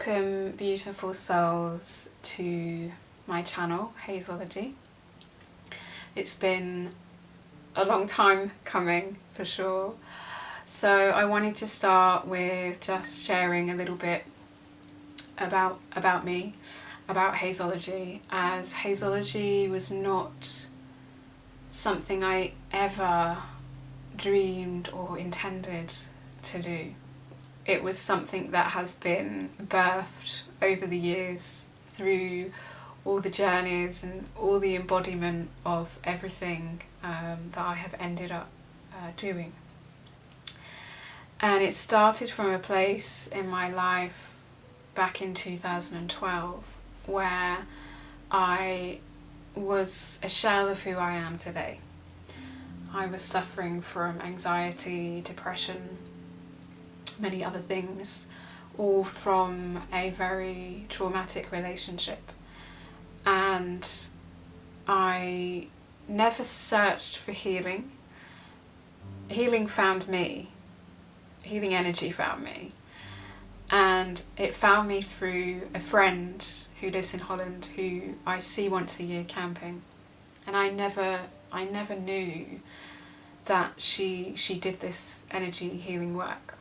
Welcome, beautiful souls, to my channel, Hazeology. It's been a long time coming, for sure. So I wanted to start with just sharing a little bit about me, about Hazeology, as Hazeology was not something I ever dreamed or intended to do. It was something that has been birthed over the years through all the journeys and all the embodiment of everything that I have ended up doing. And it started from a place in my life back in 2012 where I was a shell of who I am today. I was suffering from anxiety, depression, many other things, all from a very traumatic relationship. And I never searched for healing. Healing found me. Healing energy found me. And it found me through a friend who lives in Holland, who I see once a year camping. And I never knew that she did this energy healing work.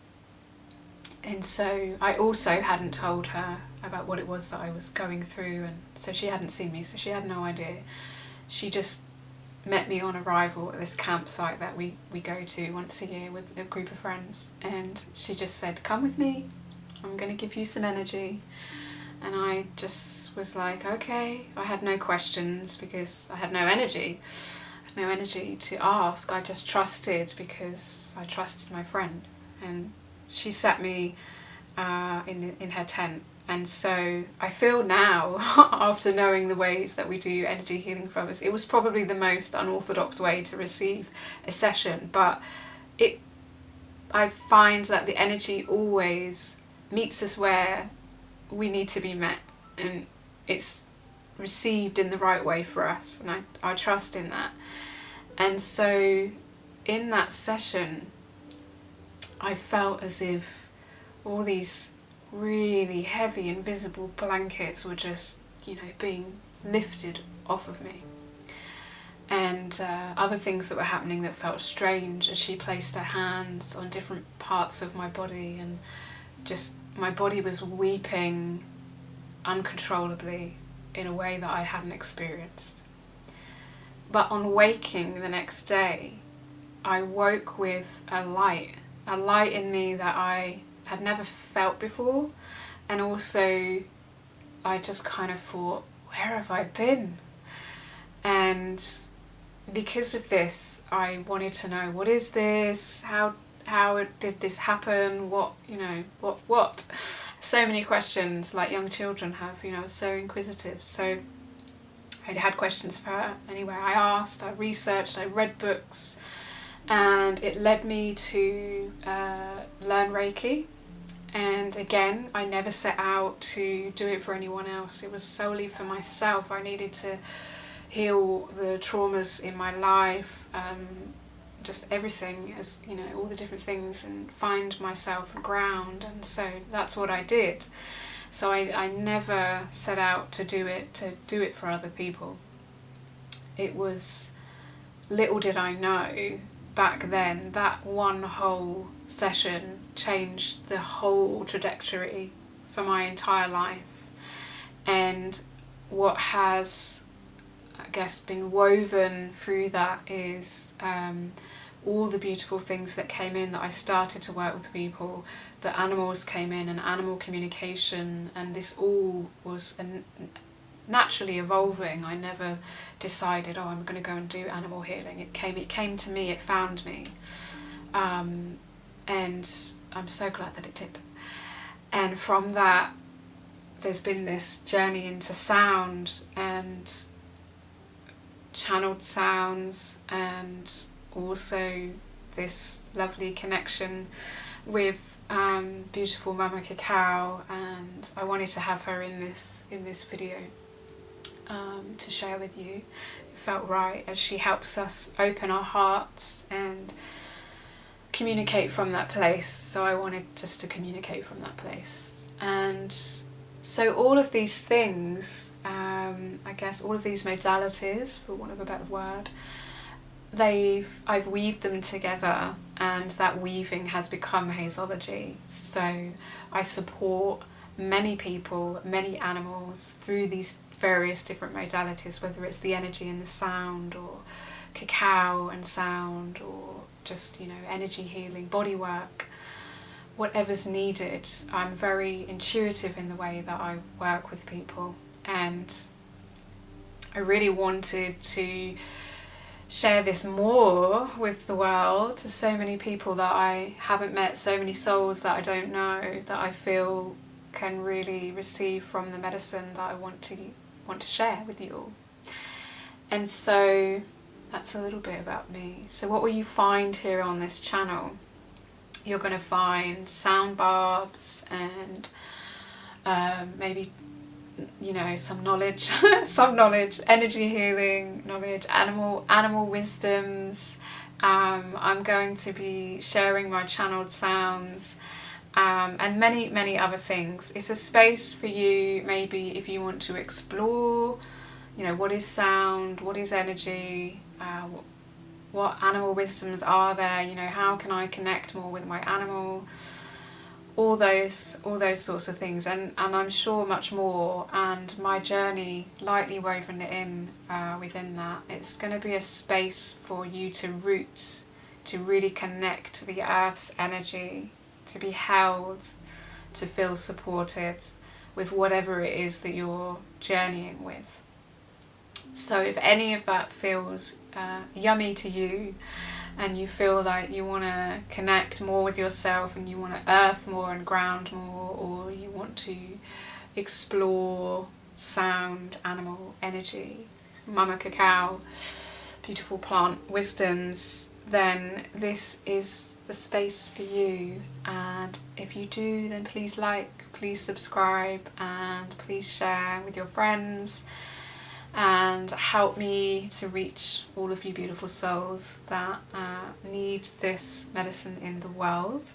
And so I also hadn't told her about what it was that I was going through, and so she hadn't seen me, so she had no idea. She just met me on arrival at this campsite that we go to once a year with a group of friends, and she just said, "Come with me, I'm going to give you some energy." And I just was like, okay. I had no questions because I had no energy. I had no energy to ask. I just trusted because I trusted my friend. And she sat me in her tent. And so I feel now, after knowing the ways that we do energy healing from us, it was probably the most unorthodox way to receive a session. But I find that the energy always meets us where we need to be met, and it's received in the right way for us, and I trust in that. And so in that session I felt as if all these really heavy invisible blankets were just, being lifted off of me, and other things that were happening that felt strange as she placed her hands on different parts of my body, and just my body was weeping uncontrollably in a way that I hadn't experienced. But on waking the next day, I woke with a light in me that I had never felt before. And also I just kind of thought, where have I been? And because of this, I wanted to know, what is this? How did this happen? What? So many questions, like young children have, I was so inquisitive. So I had questions for her. Anyway, I asked, I researched, I read books, and it led me to learn Reiki. And again, I never set out to do it for anyone else. It was solely for myself. I needed to heal the traumas in my life, just everything, as all the different things, and find myself and ground. And so that's what I did. So I never set out to do it for other people. It was, little did I know back then, that one whole session changed the whole trajectory for my entire life. And what has, I guess, been woven through that is all the beautiful things that came in, that I started to work with people, the animals came in, and animal communication, and this all was naturally evolving. I never decided, I'm going to go and do animal healing. It came to me, it found me, and I'm so glad that it did. And from that, there's been this journey into sound and channeled sounds, and also this lovely connection with beautiful Mama Cacao. And I wanted to have her in this video to share with you. It felt right, as she helps us open our hearts and communicate from that place. So I wanted just to communicate from that place. And So all of these things, I guess all of these modalities, for want of a better word, I've weaved them together, and that weaving has become Hazeology. So I support many people, many animals through these various different modalities, whether it's the energy and the sound, or cacao and sound, or just, energy healing, body work, whatever's needed. I'm very intuitive in the way that I work with people, and I really wanted to share this more with the world, to so many people that I haven't met, so many souls that I don't know, that I feel can really receive from the medicine that I want to share with you all. And so that's a little bit about me. So what will you find here on this channel? You're going to find sound barbs and maybe some knowledge, energy healing knowledge, animal wisdoms. I'm going to be sharing my channeled sounds, and many other things. It's a space for you, maybe if you want to explore, what is sound, what is energy, what animal wisdoms are there, how can I connect more with my animal, all those sorts of things, and I'm sure much more, and my journey lightly woven in within that. It's going to be a space for you to root, to really connect to the earth's energy, to be held, to feel supported with whatever it is that you're journeying with. So if any of that feels yummy to you, and you feel like you want to connect more with yourself, and you want to earth more and ground more, or you want to explore sound, animal, energy, mama cacao, beautiful plant wisdoms, then this is the space for you. And if you do, then please please subscribe, and please share with your friends, and help me to reach all of you beautiful souls that need this medicine in the world.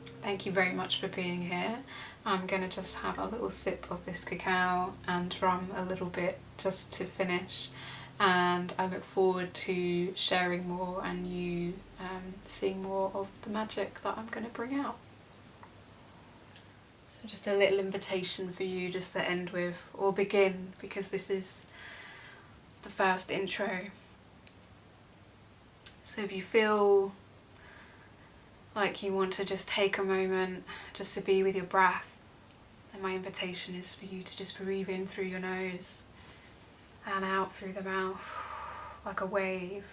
Thank you very much for being here. I'm going to just have a little sip of this cacao and drum a little bit just to finish, and I look forward to sharing more and you seeing more of the magic that I'm going to bring out. So just a little invitation for you just to end with, or begin, because this is the first intro. So if you feel like you want to just take a moment just to be with your breath, then my invitation is for you to just breathe in through your nose and out through the mouth like a wave,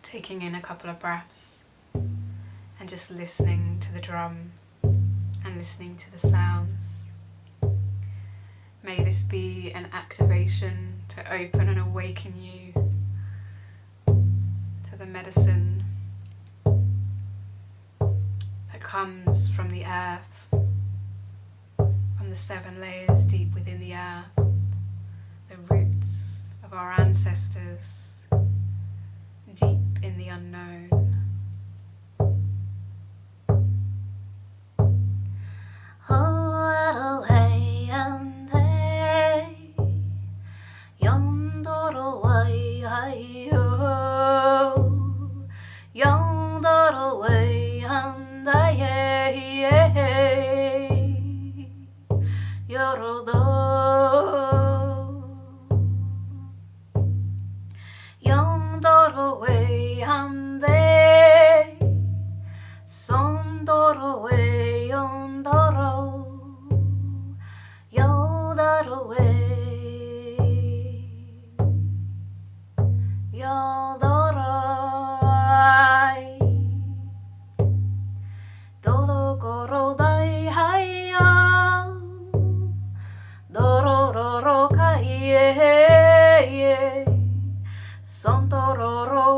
taking in a couple of breaths and just listening to the drum and listening to the sounds. May this be an activation to open and awaken you to the medicine that comes from the earth, from the 7 layers deep within the earth, the roots of our ancestors, deep in the unknown. Son tororo